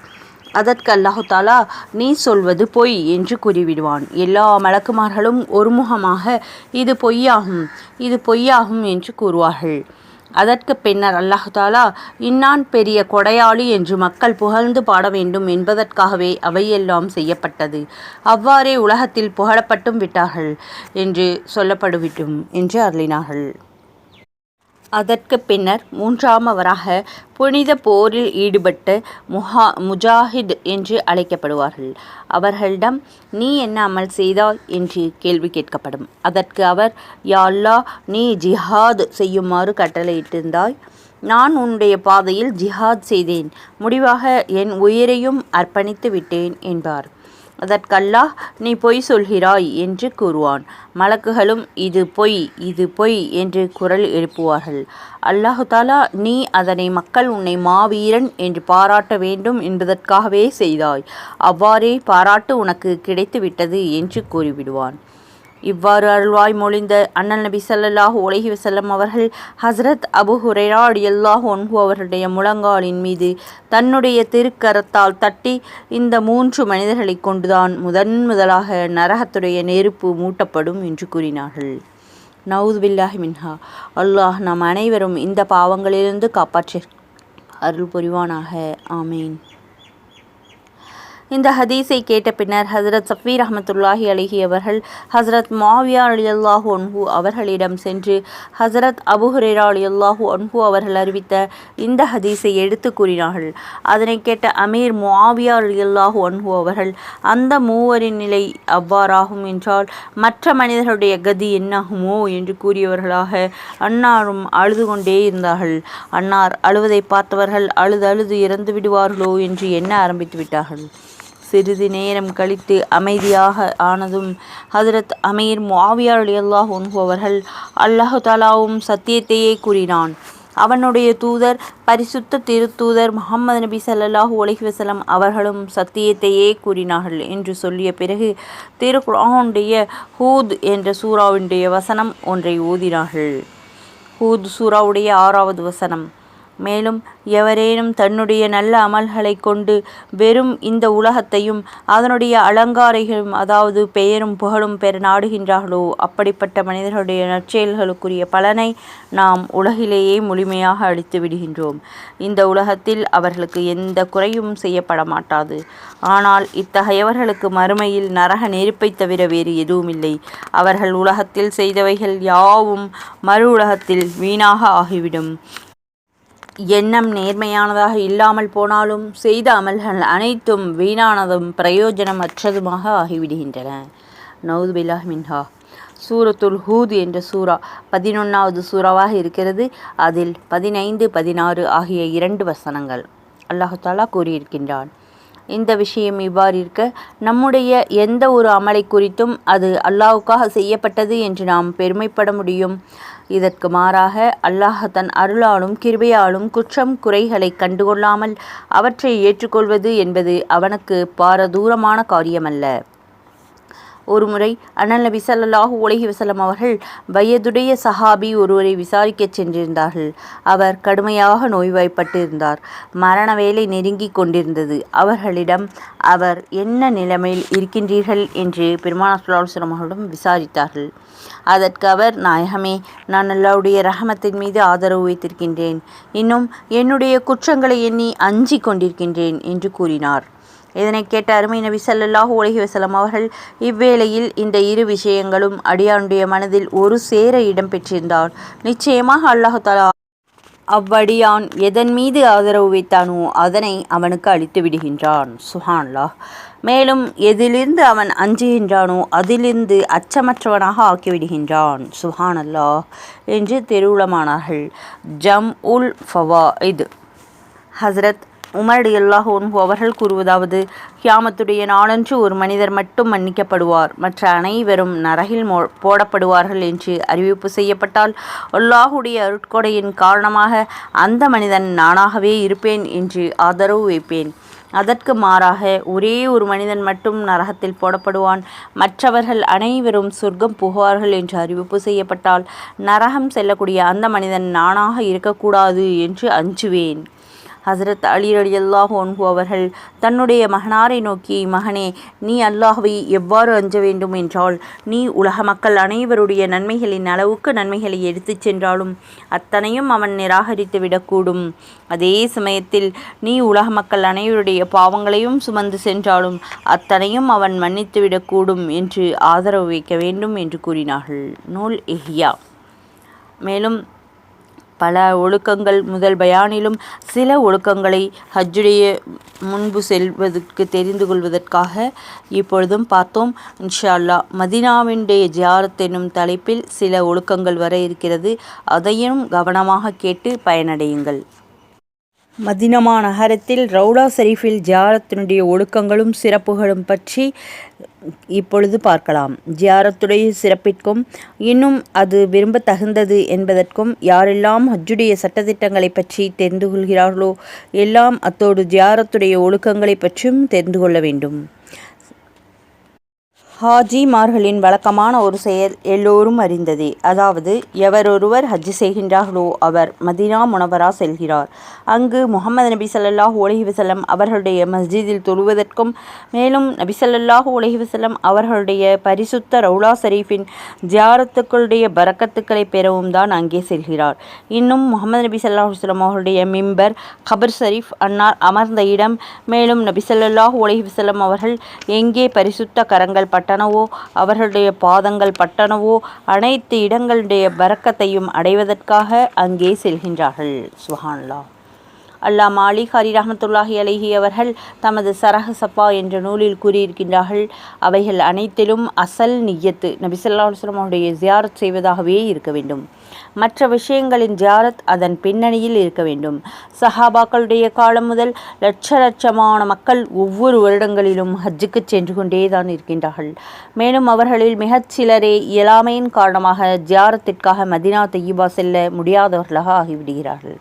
அதற்கு அல்லாஹு தாலா, நீ சொல்வது பொய் என்று கூறிவிடுவான். எல்லா மலக்குமார்களும் ஒருமுகமாக இது பொய்யாகும், இது பொய்யாகும் என்று கூறுவார்கள். அதற்கு பின்னர் அல்லாஹு தாலா, இன்னான் பெரிய கொடையாளி என்று மக்கள் புகழ்ந்து பாட வேண்டும் என்பதற்காகவே அவையெல்லாம் செய்யப்பட்டது, அவ்வாறே உலகத்தில் புகழப்பட்டும் விட்டார்கள் என்று சொல்லப்படுவிட்டும் என்று அருளினார்கள். அதற்கு பின்னர் மூன்றாமவராக புனித போரில் ஈடுபட்ட முஜாஹித் என்று அழைக்கப்படுவார்கள். அவர்களிடம் நீ என்ன அமல் செய்தாய் என்று கேள்வி கேட்கப்படும். அதற்கு அவர், யா அல்லாஹ், நீ ஜிஹாத் செய்யுமாறு கட்டளையிட்டிருந்தாய், நான் உன்னுடைய பாதையில் ஜிஹாத் செய்தேன், முடிவாக என் உயிரையும் அர்ப்பணித்து விட்டேன் என்பார். அதற்கு அல்லாஹ், நீ பொய் சொல்கிறாய் என்று கூறுவான். மலக்குகளும் இது பொய், இது பொய் என்று குரல் எழுப்புவார்கள். அல்லாஹு தாலா, நீ அதனை மக்கள் உன்னை மாவீரன் என்று பாராட்ட வேண்டும் என்பதற்காகவே செய்தாய், அவ்வாறே பாராட்டு உனக்கு கிடைத்துவிட்டது என்று கூறிவிடுவான். இவ்வாறு அருள்வாய் மொழிந்த அண்ணல் நபி ஸல்லல்லாஹு அலைஹி வஸல்லம் அவர்கள் ஹஸ்ரத் அபு ஹுரைரா ரலியல்லாஹு அன்ஹு அவர்களுடைய முழங்காலின் மீது தன்னுடைய திருக்கரத்தால் தட்டி, இந்த 3 மனிதர்களை கொண்டுதான் முதலாக நரகத்துடைய நெருப்பு மூட்டப்படும் என்று கூறினார்கள். நவுது பில்லாஹி மின்ஹா. அல்லாஹ் நம் அனைவரும் இந்த பாவங்களிலிருந்து காப்பாற்றி அருள் புரிவானாக. ஆமீன். இந்த ஹதீஸை கேட்ட பின்னர் ஹசரத் சஃபி ரஹ்மத்துல்லாஹி அலைஹி அவர்கள் ஹசரத் முஆவியா ரலியல்லாஹு அன்ஹு அவர்களிடம் சென்று ஹசரத் அபூ ஹுரைரா ரலியல்லாஹு அன்ஹு அவர்கள் அறிவித்த இந்த ஹதீஸை எடுத்து கூறினார்கள். அதனை கேட்ட அமீர் முஆவியா ரலியல்லாஹு அன்ஹு அவர்கள், அந்த மூவரின் நிலை அவ்வாறாகும் என்றால் மற்ற மனிதர்களுடைய கதி என்னாகுமோ என்று கூறியவர்களாக அன்னாரும் அழுது கொண்டே இருந்தார்கள். அன்னார் அழுவதை பார்த்தவர்கள் அழுது இறந்து விடுவார்களோ என்று எண்ண ஆரம்பித்து விட்டார்கள். சிறிது நேரம் கழித்து அமைதியாக ஆனதும் ஹஜ்ரத் அமீர் முஆவியா ரலியல்லாஹு அன்ஹு அவர்கள் அல்லாஹு தஆலாவும் சத்தியத்தையே கூறினான். அவனுடைய தூதர் பரிசுத்த திருத்தூதர் முஹம்மது நபி ஸல்லல்லாஹு அலைஹி வஸல்லம் அவர்களும் சத்தியத்தையே கூறினார்கள் என்று சொல்லிய பிறகு திருக்குர்ஆனுடைய ஹூத் என்ற சூறாவுடைய வசனம் ஒன்றை ஓதினார்கள். ஹூத் சூறாவுடைய 6வது வசனம். மேலும் எவரேனும் தன்னுடைய நல்ல அமல்களை கொண்டு வெறும் இந்த உலகத்தையும் அதனுடைய அலங்காரைகளும் அதாவது பெயரும் புகழும் பெற நாடுகின்றார்களோ அப்படிப்பட்ட மனிதர்களுடைய நற்செயல்களுக்குரிய பலனை நாம் உலகிலேயே முழுமையாக அளித்து விடுகின்றோம். இந்த உலகத்தில் அவர்களுக்கு எந்த குறையும் செய்யப்பட மாட்டாது. ஆனால் இத்தகையவர்களுக்கு மறுமையில் நரக நெருப்பை தவிர வேறு எதுவுமில்லை. அவர்கள் உலகத்தில் செய்தவைகள் யாவும் மறு உலகத்தில் வீணாக ஆகிவிடும். எண்ணம் நேர்மையானதாக இல்லாமல் போனாலும் செய்த அமல்கள் அனைத்தும் வீணானதும் பிரயோஜனமற்றதுமாக ஆகிவிடுகின்றன. நவுது பில்லாஹ் மின்ஹா. சூரத்துல் ஹூத் என்ற சூரா 11வது சூறாவாக இருக்கிறது. அதில் 15, 16 ஆகிய 2 வசனங்கள் அல்லாஹு தஆலா கூறியிருக்கின்றான். இந்த விஷயம் இவ்வாறு இருக்க நம்முடைய எந்த ஒரு அமலை குறித்தும் அது அல்லாஹ்வுக்காக செய்யப்பட்டது என்று நாம் பெருமைப்பட முடியும். இதற்கு மாறாக அல்லாஹ் தன் அருளாலும் கிருபையாலும் குற்றம் குறைகளை கண்டுகொள்ளாமல் அவற்றை ஏற்றுக்கொள்வது என்பது அவனுக்கு பாரதூரமான காரியமல்ல. ஒருமுறை அண்ணல் நபி ஸல்லல்லாஹு அலைஹி வஸல்லம் அவர்கள் வயதுடைய சஹாபி ஒருவரை விசாரிக்கச் சென்றிருந்தார்கள். அவர் கடுமையாக நோய்வாய்ப்பட்டு இருந்தார். மரண வேளை நெருங்கி கொண்டிருந்தது. அவர்களிடம் அவர் என்ன நிலைமையில் இருக்கின்றீர்கள் என்று பெருமானார் ஸல்லல்லாஹு அலைஹி வஸல்லம் அவர்களிடம் விசாரித்தார்கள். அதற்கு அவர், நாயகமே, நான் அல்லாஹ்வுடைய ரஹமத்தின் மீது ஆதரவு வைத்திருக்கின்றேன். இன்னும் என்னுடைய குற்றங்களை எண்ணி அஞ்சி கொண்டிருக்கின்றேன் என்று கூறினார். இதனை கேட்ட அருமை நபி ஸல்லல்லாஹு அலைஹி வஸல்லம் அவர்கள், இவ்வேளையில் இந்த 2 விஷயங்களும் அடியானுடைய மனதில் ஒரு சேர இடம் பெற்றிருந்தால் நிச்சயமாக அல்லாஹ் தஆலா அவ்வடியான் எதன் மீது ஆதரவு வைத்தானோ அதனை அவனுக்கு அளித்து விடுகின்றான். சுப்ஹானல்லாஹ். மேலும் எதிலிருந்து அவன் அஞ்சுகின்றானோ அதிலிருந்து அச்சமற்றவனாக ஆக்கிவிடுகின்றான். சுப்ஹானல்லாஹ் என்று திருவுளமானார்கள். ஜம் உல் ஃபவாயித். ஹஸ்ரத் உமர் ரலியல்லாஹு அன்ஹு அவர்கள் கூறுவதாவது, கியாமத்துடைய நாளன்று ஒரு மனிதர் மட்டும் மன்னிக்கப்படுவார், மற்ற அனைவரும் நரகில் போடப்படுவார்கள் என்று அறிவிப்பு செய்யப்பட்டால் அல்லாஹுடைய அருட்கொடையின் காரணமாக அந்த மனிதன் நானாகவே இருப்பேன் என்று ஆதரவு வைப்பேன். அதற்கு மாறாக ஒரே ஒரு மனிதன் மட்டும் நரகத்தில் போடப்படுவான், மற்றவர்கள் அனைவரும் சொர்க்கம் புகுவார்கள் என்று அறிவிப்பு செய்யப்பட்டால் நரகம் செல்லக்கூடிய அந்த மனிதன் நானாக இருக்கக்கூடாது என்று அஞ்சுவேன். ஹசரத் அலி ரலியல்லாஹு அன்ஹு அவர்கள் தன்னுடைய மகனாரை நோக்கி, மகனே, நீ அல்லாஹ்வை எவ்வாறு அஞ்ச வேண்டும் என்றால், நீ உலக மக்கள் அனைவருடைய நன்மைகளின் அளவுக்கு நன்மைகளை எடுத்துச் சென்றாலும் அத்தனையும் அவன் நிராகரித்து விடக்கூடும். அதே சமயத்தில் நீ உலக மக்கள் அனைவருடைய பாவங்களையும் சுமந்து சென்றாலும் அத்தனையும் அவன் மன்னித்து விடக்கூடும் என்று ஆதரவு வைக்க வேண்டும் என்று கூறினார்கள். நூல் இஹ்யா. மேலும் பல ஒழுக்கங்கள் முதல் பயானிலும் சில ஒழுக்கங்களை ஹஜ்ஜுடைய முன்பு செல்வதற்கு தெரிந்து கொள்வதற்காக இப்பொழுதும் பார்த்தோம். இன்ஷா அல்லாஹ் மதீனாவினுடைய ஜியாரத் என்னும் தலைப்பில் சில ஒழுக்கங்கள் வர இருக்கிறது. அதையும் கவனமாக கேட்டு பயனடையுங்கள். மதீனா நகரத்தில் ரவுலா ஷரீஃபில் ஜியாரத்தினுடைய ஒழுக்கங்களும் சிறப்புகளும் பற்றி இப்பொழுது பார்க்கலாம். ஜியாரத்துடைய சிறப்பிற்கும் இன்னும் அது விரும்பத்தகுந்தது என்பதற்கும் யாரெல்லாம் ஹஜ்ஜுடைய சட்டத்திட்டங்களை பற்றி தெரிந்து கொள்கிறார்களோ எல்லாம் அத்தோடு ஜியாரத்துடைய ஒழுக்கங்களை பற்றியும் தெரிந்து கொள்ள வேண்டும். ஹாஜிமார்களின் வழக்கமான ஒரு செயல் எல்லோரும் அறிந்ததே. அதாவது, எவரொருவர் ஹஜ் செய்கின்றார்களோ அவர் மதீனா முனவரா செல்கிறார். அங்கு முஹம்மது நபி ஸல்லல்லாஹு அலைஹி வஸல்லம் அவர்களுடைய மஸ்ஜிதில் தொழுவதற்கும், மேலும் நபி ஸல்லல்லாஹு அலைஹி வஸல்லம் அவர்களுடைய பரிசுத்த ரவுலா ஷரீஃபின் ஜியாரத்துக்களுடைய பரக்கத்துக்களை பெறவும் தான் அங்கே செல்கிறார். இன்னும் முஹம்மது நபி ஸல்லல்லாஹு அலைஹி வஸல்லம் அவர்களுடைய மிம்பர், கபர் ஷரீஃப், அன்னார் அமர்ந்த இடம், மேலும் நபி ஸல்லல்லாஹு அலைஹி வஸல்லம் அவர்கள் எங்கே பரிசுத்த கரங்கள் பட்டனவோ, அவர்களுடைய பாதங்கள் பட்டனவோ, அனைத்து இடங்களுடைய பரக்கத்தையும் அடைவதற்காக அங்கே செல்கின்றார்கள். சுப்ஹானல்லாஹ். அல்லாமா அலி காரி ரஹ்மத்துல்லாஹி அலைஹி அவர்கள் தமது சரஹ சஃபா என்ற நூலில் கூறியிருக்கின்றார்கள், அவைகள் அனைத்திலும் அசல் நிய்யத்து நபி ஸல்லல்லாஹு அலைஹி வஸல்லம் அவருடைய ஜியாரத் செய்வதாகவே இருக்க வேண்டும். மற்ற விஷயங்களின் ஜியாரத் அதன் பின்னணியில் இருக்க வேண்டும். சஹாபாக்களுடைய காலம் முதல் லட்சமான மக்கள் ஒவ்வொரு வருடங்களிலும் ஹஜ்ஜுக்கு சென்று கொண்டேதான் இருக்கின்றார்கள். மேலும் அவர்களில் மிகச் சிலரே இயலாமையின் காரணமாக ஜியாரத்திற்காக மதீனா தய்யிபா செல்ல முடியாதவர்களாக ஆகிவிடுகிறார்கள்.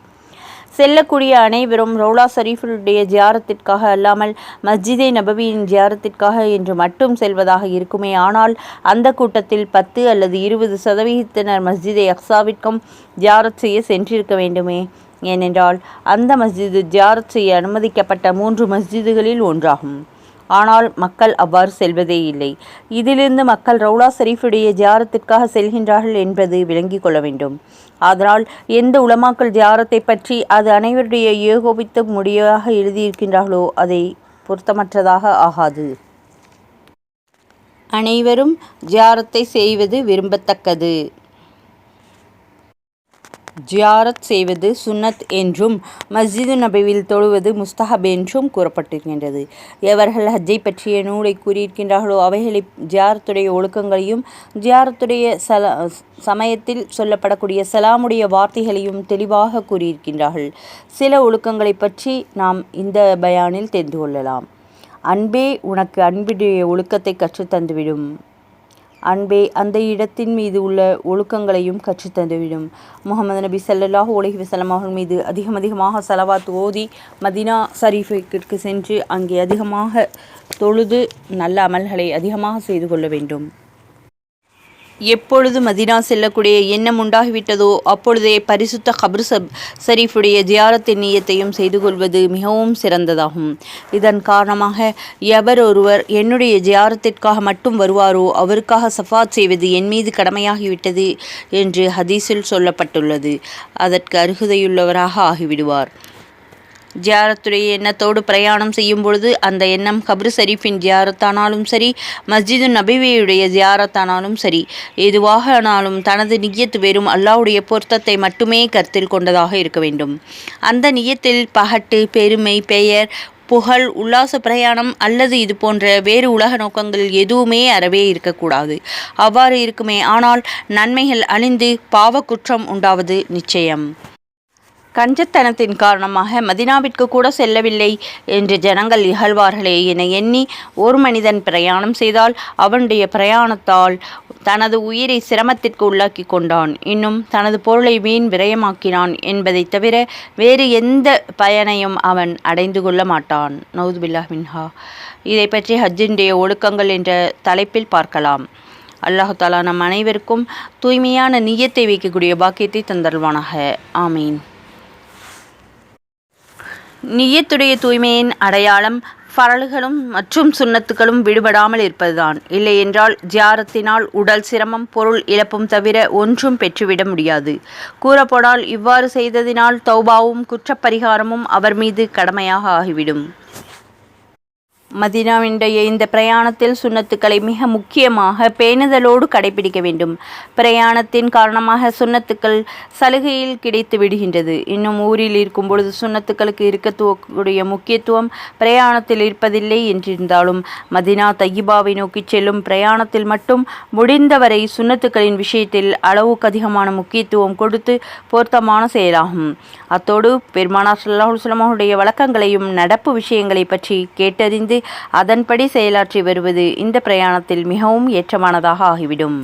செல்லக்கூடிய அனைவரும் ரவுலா ஷரீஃபுடைய ஜியாரத்திற்காக அல்லாமல் மஸ்ஜிதே நபவியின் ஜியாரத்திற்காக என்று மட்டும் செல்வதாக இருக்குமே ஆனால் அந்த கூட்டத்தில் 10 அல்லது 20% மஸ்ஜிதே அக்ஸாவிற்கும் ஜியாரத் செய்ய சென்றிருக்க வேண்டுமே. ஏனென்றால் அந்த மஸ்ஜிது ஜியாரத் செய்ய அனுமதிக்கப்பட்ட 3 மஸ்ஜிதுகளில் ஒன்றாகும். ஆனால் மக்கள் அவ்வாறு செல்வதே இல்லை. இதிலிருந்து மக்கள் ரவுலா ஷரீஃபுடைய ஜியாரத்திற்காக செல்கின்றார்கள் என்பது விளங்கிக் கொள்ள வேண்டும். அதனால் எந்த உலமாக்கள் ஜியாரத்தை பற்றி அது அனைவருடைய ஏகோபித்த முடிவாக எழுதியிருக்கின்றார்களோ அதை பொருத்தமற்றதாக ஆகாது. அனைவரும் ஜியாரத்தை செய்வது விரும்பத்தக்கது. ஜியாரத் செய்வது சுன்னத் என்றும் மஸ்ஜிது நபவியில் தொழுவது முஸ்தஹப் என்றும் கூறப்பட்டிருக்கின்றது. எவர்கள் ஹஜ்ஜை பற்றிய நூலை கூறியிருக்கின்றார்களோ அவைகளை ஜியாரத்துடைய ஒழுக்கங்களையும் ஜியாரத்துடைய சமயத்தில் சொல்லப்படக்கூடிய சலாமுடைய வார்த்தைகளையும் தெளிவாக கூறியிருக்கின்றார்கள். சில ஒழுக்கங்களை பற்றி நாம் இந்த பயானில் தெரிந்து கொள்ளலாம். அன்பே உனக்கு அன்புடைய ஒழுக்கத்தை கற்றுத்தந்துவிடும். அன்பே அந்த இடத்தின் மீது உள்ள ஒழுக்கங்களையும் கற்றுத்தந்துவிடும். முஹம்மது நபி ஸல்லல்லாஹு அலைஹி வஸல்லம் அவர்கள் மீது அதிகமாக ஸலவாத் ஓதி மதீனா ஷரீஃபிற்கு சென்று அங்கே அதிகமாக தொழுது நல்ல அமல்களை அதிகமாக செய்து கொள்ள வேண்டும். எப்பொழுது மதீனா செல்லக்கூடிய எண்ணம் உண்டாகிவிட்டதோ அப்பொழுதே பரிசுத்த கப்ர் ஷரீஃபுடைய ஜியாரத்தின் நியத்தையும் செய்து கொள்வது மிகவும் சிறந்ததாகும். இதன் காரணமாக எவர் ஒருவர் என்னுடைய ஜியாரத்திற்காக மட்டும் வருவாரோ அவருக்காக ஷஃபாத் செய்வது என் மீது கடமையாகிவிட்டது என்று ஹதீஸில் சொல்லப்பட்டுள்ளது. அதற்கு அருகதையுள்ளவராக ஆகிவிடுவார். ஜியாரத்துடைய எண்ணத்தோடு பிரயாணம் செய்யும் பொழுது அந்த எண்ணம் கப்ர் ஷரீஃபின் ஜியாரத்தானாலும் சரி, மஸ்ஜிது நபவியுடைய ஜியாரத்தானாலும் சரி, எதுவாக ஆனாலும் தனது நிய்யத் வெறும் அல்லாஹ்வுடைய பொருத்தத்தை மட்டுமே கருத்தில் கொண்டதாக இருக்க வேண்டும். அந்த நிய்யத்தில் பகட்டு, பெருமை, பெயர், புகழ், உல்லாச பிரயாணம் அல்லது இது போன்ற வேறு உலக நோக்கங்கள் எதுவுமே அறவே இருக்கக்கூடாது. அவ்வாறு இருக்குமே ஆனால் நன்மைகள் அழிந்து பாவ குற்றம் உண்டாவது நிச்சயம். கஞ்சத்தனத்தின் காரணமாக மதீனாவிற்கு கூட செல்லவில்லை என்று ஜனங்கள் இகழ்வார்களே என எண்ணி ஒரு மனிதன் பிரயாணம் செய்தால் அவனுடைய பிரயாணத்தால் தனது உயிரை சிரமத்திற்கு உள்ளாக்கி கொண்டான், இன்னும் தனது பொருளை வீண் விரயமாக்கினான் என்பதை தவிர வேறு எந்த பயனையும் அவன் அடைந்து கொள்ள மாட்டான். நவுது பில்லாஹ் மின்ஹா. இதை பற்றி ஹஜ்ஜினுடைய ஒழுக்கங்கள் என்ற தலைப்பில் பார்க்கலாம். அல்லாஹு தஆலா நம் அனைவருக்கும் தூய்மையான நிய்யத்தை வைக்கக்கூடிய பாக்கியத்தை தந்தல்வானாக. ஆமீன். நிய்யத்துடைய தூய்மையின் அடையாளம் ஃபரல்களும் மற்றும் சுன்னத்துகளும் விடுபடாமல் இருப்பதுதான். இல்லை என்றால் ஜியாரத்தினால் உடல் சிரமம், பொருள் இழப்பும் தவிர ஒன்றும் பெற்றுவிட முடியாது. கூறப்போனால் இவ்வாறு செய்ததினால் தௌபாவும் குற்றப்பரிகாரமும் அவர் மீது கடமையாக ஆகிவிடும். மதீனாவினுடைய இந்த பிரயாணத்தில் சுன்னத்துக்களை மிக முக்கியமாக பேணுதலோடு கடைபிடிக்க வேண்டும். பிரயாணத்தின் காரணமாக சுன்னத்துக்கள் சலுகையில் கிடைத்து விடுகின்றது. இன்னும் ஊரில் இருக்கும் பொழுது சுன்னத்துக்களுக்கு இருக்கக்கூடிய முக்கியத்துவம் பிரயாணத்தில் இருப்பதில்லை என்றிருந்தாலும் மதீனா தய்யிபாவை நோக்கி செல்லும் பிரயாணத்தில் மட்டும் முடிந்தவரை சுன்னத்துக்களின் விஷயத்தில் அளவுக்கு அதிகமான முக்கியத்துவம் கொடுத்து பொருத்தமான செயலாகும். அத்தோடு பெருமானார் ஸல்லல்லாஹு அலைஹி வஸல்லம் அவருடைய வழக்கங்களையும் நடப்பு விஷயங்களை பற்றி கேட்டறிந்து அதன்படி செயலாற்றி வருவது இந்த பிரயாணத்தில் மிகவும் ஏற்றமானதாக ஆகிவிடும்.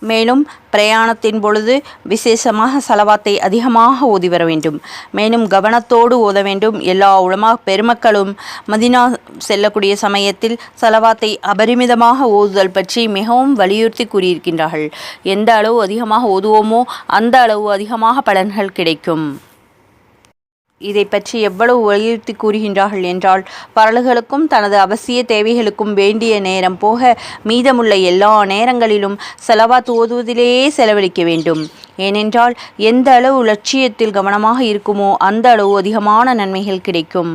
மேலும் பிரயாணத்தின் பொழுது விசேஷமாக ஸலவாத்தை அதிகமாக ஓதி வர வேண்டும். மேலும் கவனத்தோடு ஓத வேண்டும். எல்லா உலமா பெருமக்களும் மதீனா செல்லக்கூடிய சமயத்தில் ஸலவாத்தை அபரிமிதமாக ஓதுதல் பற்றி மிகவும் வலியுறுத்தி கூறியிருக்கின்றார்கள். எந்த அளவு அதிகமாக ஓதுவோமோ அந்த அளவு அதிகமாக பலன்கள் கிடைக்கும். இதை பற்றி எவ்வளவு வலியுறுத்தி கூறுகின்றார்கள் என்றால், பரல்களுக்கும் தனது அவசிய தேவைகளுக்கும் வேண்டிய நேரம் போக மீதமுள்ள எல்லா நேரங்களிலும் ஸலவாத் ஓதுவதிலேயே செலவழிக்க வேண்டும். ஏனென்றால் எந்த அளவு லட்சியத்தில் கவனமாக இருக்குமோ அந்த அளவு அதிகமான நன்மைகள் கிடைக்கும்.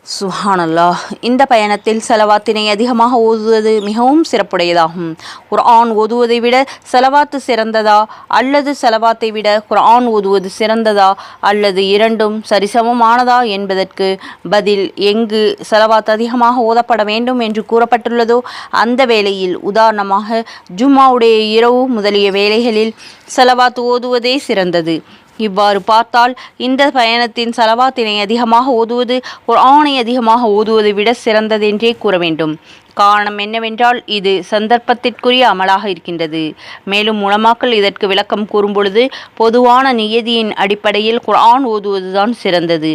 சுஹானல்லாஹ். இந்த பயணத்தில் செலவாத்தினை அதிகமாக ஓதுவது மிகவும் சிறப்புடையதாகும். குர்ஆன் ஓதுவதை விட செலவாத்து சிறந்ததா அல்லது செலவாத்தை விட குர்ஆன் ஓதுவது சிறந்ததா அல்லது இரண்டும் சரிசமமானதா என்பதற்கு பதில் எங்கு செலவாத் அதிகமாக ஓதப்பட வேண்டும் என்று கூறப்பட்டுள்ளதோ அந்த வேளையில், உதாரணமாக ஜும்மாவுடைய இரவு முதலிய வேளைகளில் செலவாத் ஓதுவதே சிறந்தது. இவ்வாறு பார்த்தால் இந்த பயணத்தின் செலவாத்தினை அதிகமாக ஓதுவது குர்ஆனை அதிகமாக ஓதுவதை விட சிறந்ததென்றே கூற வேண்டும். காரணம் என்னவென்றால் இது சந்தர்ப்பத்திற்குரிய அமலாக இருக்கின்றது. மேலும் உலமாக்கள் இதற்கு விளக்கம் கூறும்பொழுது பொதுவான நியதியின் அடிப்படையில் குர்ஆன் ஓதுவதுதான் சிறந்தது.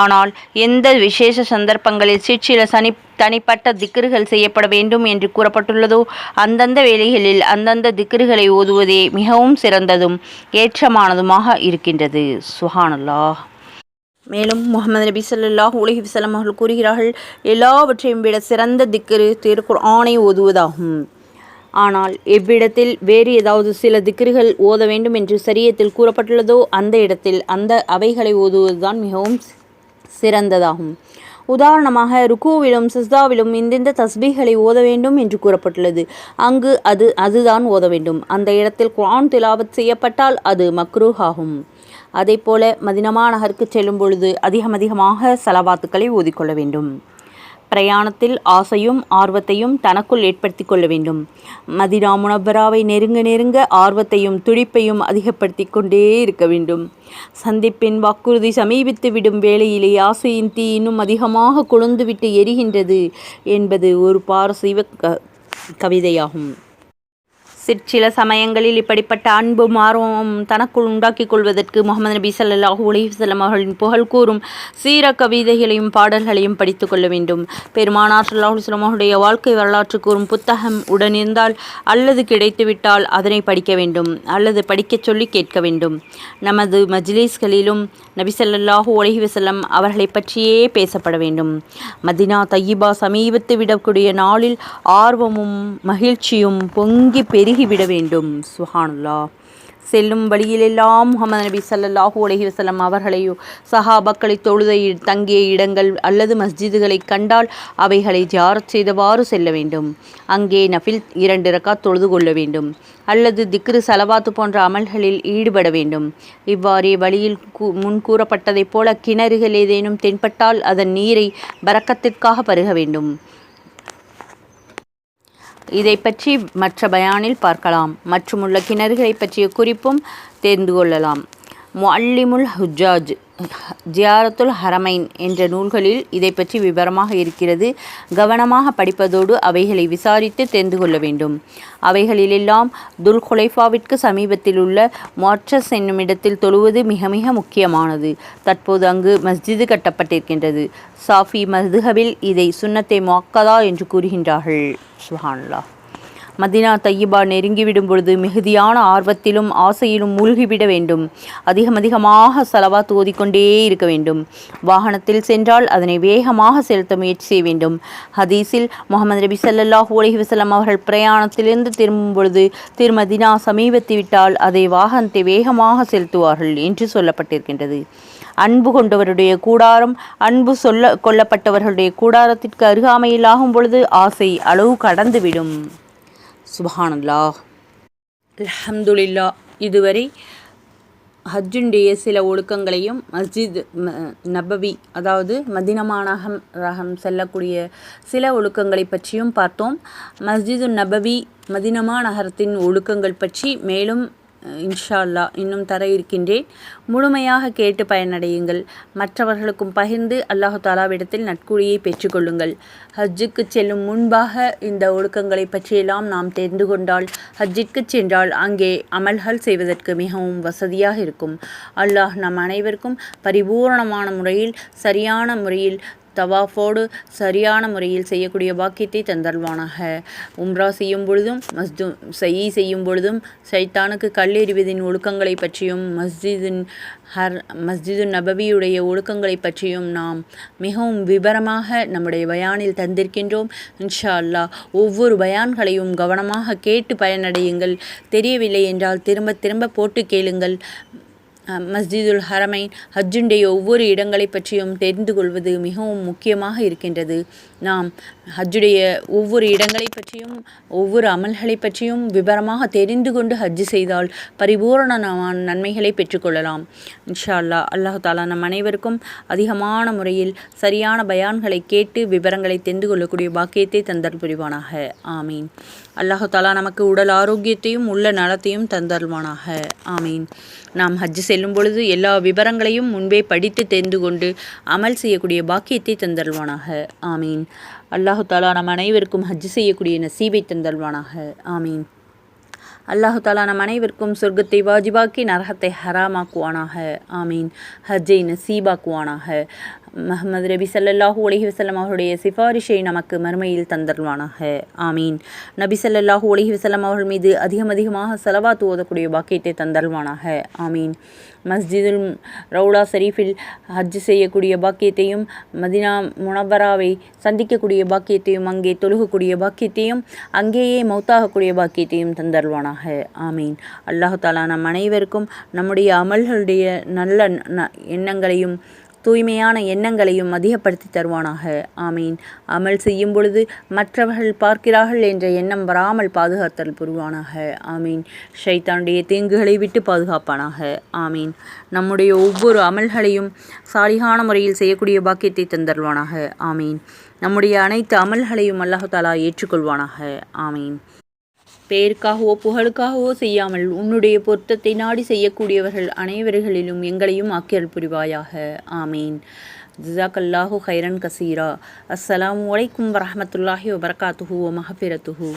ஆனால் எந்த விசேஷ சந்தர்ப்பங்களில் சிற்சில தனிப்பட்ட திக்ருகள் செய்யப்பட வேண்டும் என்று கூறப்பட்டுள்ளதோ அந்தந்த வேளைகளில் அந்தந்த திக்ருகளை ஓதுவதே மிகவும் சிறந்ததும் ஏற்றமானதுமாக இருக்கின்றது. சுஹானல்லாஹ். மேலும் முஹம்மது நபி ஸல்லல்லாஹு அலைஹி வஸல்லம் அவர்கள் கூறுகிறார்கள், எல்லாவற்றையும் விட சிறந்த திக்ரு திருக்குர்ஆனை ஓதுவதாகும். ஆனால் எவ்விடத்தில் வேறு ஏதாவது சில திக்ருகள் ஓத வேண்டும் என்று ஷரியத்தில் கூறப்பட்டுள்ளதோ அந்த இடத்தில் அவைகளை ஓதுவதுதான் மிகவும் சிறந்ததாகும். உதாரணமாக ருக்கூவிலும் சிஸ்தாவிலும் இந்தந்த தஸ்பீகளை ஓத வேண்டும் என்று கூறப்பட்டுள்ளது. அங்கு அதுதான் ஓத வேண்டும். அந்த இடத்தில் குர்ஆன் திலாவத் செய்யப்பட்டால் அது மக்ரூஹ் ஆகும். அதேபோல மதினா நகருக்கு செல்லும் பொழுது அதிகமாக ஸலவாத்துக்களை ஓதிக்கொள்ள வேண்டும். பிரயாணத்தில் ஆசையும் ஆர்வத்தையும் தனக்குள் ஏற்படுத்தி கொள்ள வேண்டும். மதினா முனவ்வராவை நெருங்க ஆர்வத்தையும் துடிப்பையும் அதிகப்படுத்தி கொண்டே இருக்க வேண்டும். சந்திப்பின் வாக்குறுதி சமீபித்து விடும் வேளையிலே ஆசையின் தீ இன்னும் அதிகமாக கொழுந்துவிட்டு எரிகின்றது என்பது ஒரு பாரசீக கவிதையாகும். சிற்சில சமயங்களில் இப்படிப்பட்ட அன்பும் ஆர்வமும் தனக்குள் உண்டாக்கிக் கொள்வதற்கு முஹம்மது நபி ஸல்லல்லாஹு அலைஹி வஸல்லம் அவர்களின் புகழ் கூறும் சீர கவிதைகளையும் பாடல்களையும் படித்து கொள்ள வேண்டும். பெருமானார் ஸல்லல்லாஹு அலைஹி வஸல்லம் அவருடைய வாழ்க்கை வரலாற்று கூறும் புத்தகம் உடனிருந்தால் அல்லது கிடைத்துவிட்டால் அதனை படிக்க வேண்டும் அல்லது படிக்கச் சொல்லி கேட்க வேண்டும். நமது மஜ்லிஸ்களிலும் நபி ஸல்லல்லாஹு அலைஹி வஸல்லம் அவர்களை பற்றியே பேசப்பட வேண்டும். மதினா தய்யிபா சமீபத்து விடக்கூடிய நாளில் ஆர்வமும் மகிழ்ச்சியும் பொங்கி பெருகிவிட வேண்டும். சுஹானல்லாஹ். செல்லும் வழியிலெல்லாம் முஹம்மது நபி ஸல்லல்லாஹு அலைஹி வஸல்லம் அவர்களையோ சஹாபாக்களை தொழுத தங்கிய இடங்கள் அல்லது மஸ்ஜிதுகளை கண்டால் அவைகளை ஜியாரத் செய்தவாறு செல்ல வேண்டும். அங்கே நஃபில் 2 ரக்காத் தொழுது கொள்ள வேண்டும் அல்லது திக்ரு சலவாத்து போன்ற அமல்களில் ஈடுபட வேண்டும். இவ்வாறே வழியில் முன் கூறப்பட்டதைப் போல கிணறுகள் ஏதேனும் தென்பட்டால் அதன் நீரை பரக்கத்திற்காக பருக வேண்டும். இதை பற்றி மற்ற பயானில் பார்க்கலாம். மற்றும் உள்ள கிணறுகளை பற்றிய குறிப்பும் தெரிந்து கொள்ளலாம். முஅல்லிமுல் ஹுஜ்ஜாஜ் ஜியாரத்துல் ஹரமைன் என்ற நூல்களில் இதை பற்றி விவரமாக இருக்கிறது. கவனமாக படிப்பதோடு அவைகளை விசாரித்து தெரிந்து கொள்ள வேண்டும். அவைகளிலெல்லாம் துல் குலைஃபாவிற்கு சமீபத்தில் உள்ள முஅற்றஸ் என்னும் இடத்தில் தொழுவது மிக மிக முக்கியமானது. தற்போது அங்கு மஸ்ஜிது கட்டப்பட்டிருக்கின்றது. சாஃபி மதுஹபில் இதை சுன்னத்தை முஅக்கதா என்று கூறுகின்றார்கள். சுப்ஹானல்லாஹ். மதினா தய்யிபா நெருங்கிவிடும் பொழுது மிகுதியான ஆர்வத்திலும் ஆசையிலும் மூழ்கிவிட வேண்டும். அதிகமாக ஸலவாத் ஓதிக்கொண்டே இருக்க வேண்டும். வாகனத்தில் சென்றால் அதனை வேகமாக செலுத்த முயற்சி செய்ய வேண்டும். ஹதீஸில் முஹம்மது நபி ஸல்லல்லாஹு அலைஹி வஸல்லம் அவர்கள் பிரயாணத்திலிருந்து திரும்பும் பொழுது திருமதினா சமீபத்து விட்டால் அதை வாகனத்தை வேகமாக செலுத்துவார்கள் என்று சொல்லப்பட்டிருக்கின்றது. அன்பு கொண்டவருடைய கூடாரம் அன்பு கொள்ளப்பட்டவர்களுடைய கூடாரத்திற்கு அருகாமையில் ஆகும் பொழுது ஆசை அளவு கடந்துவிடும். சுப்ஹானல்லாஹ். அல்ஹம்துலில்லாஹ். இதுவரை ஹஜ்ஜுடைய சில ஒழுக்கங்களையும் மஸ்ஜித் நபவி அதாவது மதீனா மாநகரம் செல்லக்கூடிய சில ஒழுக்கங்களை பற்றியும் பார்த்தோம். மஸ்ஜிது நபவி மதீனா நகரத்தின் ஒழுக்கங்கள் பற்றி மேலும் இன்ஷா அல்லாஹ் இன்னும் தர இருக்கின்றேன். முழுமையாக கேட்டு பயனடையுங்கள். மற்றவர்களுக்கும் பகிர்ந்து அல்லாஹு தாலாவிடத்தில் நற்கூலியை பெற்றுக்கொள்ளுங்கள். ஹஜ்ஜுக்கு செல்லும் முன்பாக இந்த ஒழுக்கங்களை பற்றியெல்லாம் நாம் தெரிந்து கொண்டால் ஹஜ்ஜிற்கு சென்றால் அங்கே அமல்கள் செய்வதற்கு மிகவும் வசதியாக இருக்கும். அல்லாஹ் நம் அனைவருக்கும் பரிபூர்ணமான முறையில் சரியான முறையில் தவாஃபோடு சரியான முறையில் செய்யக்கூடிய பாக்கியத்தை தந்தல்வானாக. உம்ரா செய்யும் பொழுதும் சயி செய்யும் பொழுதும் ஷைத்தானுக்கு கல்லெறிவதின் ஒழுக்கங்களை பற்றியும் மஸ்ஜிது நபவியுடைய ஒழுக்கங்களை பற்றியும் நாம் மிகவும் விவரமாக நம்முடைய பயானில் தந்திருக்கின்றோம். இன்ஷா அல்லாஹ் ஒவ்வொரு பயான்களையும் கவனமாக கேட்டு பயனடையுங்கள். தெரியவில்லை என்றால் திரும்ப திரும்ப போட்டு கேளுங்கள். மஸ்ஜிதுல் ஹரமைன் ஹஜ்ஜுடைய ஒவ்வொரு இடங்களை பற்றியும் தெரிந்து கொள்வது மிகவும் முக்கியமாக இருக்கின்றது. நாம் ஹஜ்ஜுடைய ஒவ்வொரு இடங்களை பற்றியும் ஒவ்வொரு அமல்களை பற்றியும் விவரமாக தெரிந்து கொண்டு ஹஜ்ஜு செய்தால் பரிபூரணமான நன்மைகளை பெற்றுக்கொள்ளலாம். இன்ஷா அல்லாஹ். அல்லாஹ் தாலா நம் அனைவருக்கும் அதிகமான முறையில் சரியான பயான்களை கேட்டு விவரங்களை தெரிந்து கொள்ளக்கூடிய பாக்கியத்தை தந்தல் புரிவானாக. ஆமீன். அல்லாஹ் தாலா நமக்கு உடல் ஆரோக்கியத்தையும் உள்ள நலத்தையும் தந்தல்வானாக. ஆமீன். நாம் ஹஜ்ஜு செல்லும் பொழுது எல்லா விவரங்களையும் முன்பே படித்து தெரிந்து கொண்டு அமல் செய்யக்கூடிய பாக்கியத்தை தந்தல்வானாக. ஆமீன். அல்லாஹு தாலா நம் அனைவருக்கும் ஹஜ்ஜு செய்யக்கூடிய நசீபை தந்தல்வானாக. ஆமீன். அல்லாஹு தாலா நம் அனைவருக்கும் சொர்க்கத்தை வாஜிபாக்கி நரகத்தை ஹராமாக்குவானாக. ஆமீன். ஹஜ்ஜை நசீபாக்குவானாக. முஹம்மது நபி ஸல்லல்லாஹு அலைஹி வஸல்லம் அவர்களுடைய சிபாரிஷை நமக்கு மறுமையில் தந்தருவானாக. ஆமீன். நபி ஸல்லல்லாஹு அலைஹி வஸல்லம் அவர்கள் மீது அதிகமாக ஸலவாத் ஓதக்கூடிய பாக்கியத்தை தந்தருவானாக. ஆமீன். மஸ்ஜிதுல் ரவுலா ஷரீஃபில் ஹஜ் செய்யக்கூடிய பாக்கியத்தையும் மதினா முனவராவை சந்திக்கக்கூடிய பாக்கியத்தையும் அங்கே தொழுகக்கூடிய பாக்கியத்தையும் அங்கேயே மௌத்தாகக்கூடிய பாக்கியத்தையும் தந்தருவானாக. ஆமீன். அல்லாஹு தாலா நம் அனைவருக்கும் நம்முடைய அமல்களுடைய நல்ல எண்ணங்களையும் தூய்மையான எண்ணங்களையும் அதிகப்படுத்தி தருவானாக. ஆமீன். அமல் செய்யும் பொழுது மற்றவர்கள் பார்க்கிறார்கள் என்ற எண்ணம் வராமல் பாதுகாத்தல் புரிவானாக. ஆமீன். ஷைத்தானுடைய தீங்குகளை விட்டு பாதுகாப்பானாக. ஆமீன். நம்முடைய ஒவ்வொரு அமல்களையும் சாலிகான முறையில் செய்யக்கூடிய பாக்கியத்தை தந்தருவானாக. ஆமீன். நம்முடைய அனைத்து அமல்களையும் அல்லாஹ் தாலா ஏற்றுக்கொள்வானாக. ஆமீன். பேருக்காகவோ புகழுக்காகவோ செய்யாமல் உன்னுடைய பொருத்தத்தை நாடி செய்யக்கூடியவர்கள் அனைவர்களிலும் எங்களையும் ஆக்கியல் புரிவாயாக. ஆமீன். ஜஸாக்கல்லாஹு ஹைரன் கசீரா. அஸ்ஸலாமு அலைக்கும் வரஹ்மத்துல்லாஹி வபரகாத்துஹு வ மஹ்ஃபிரத்துஹு.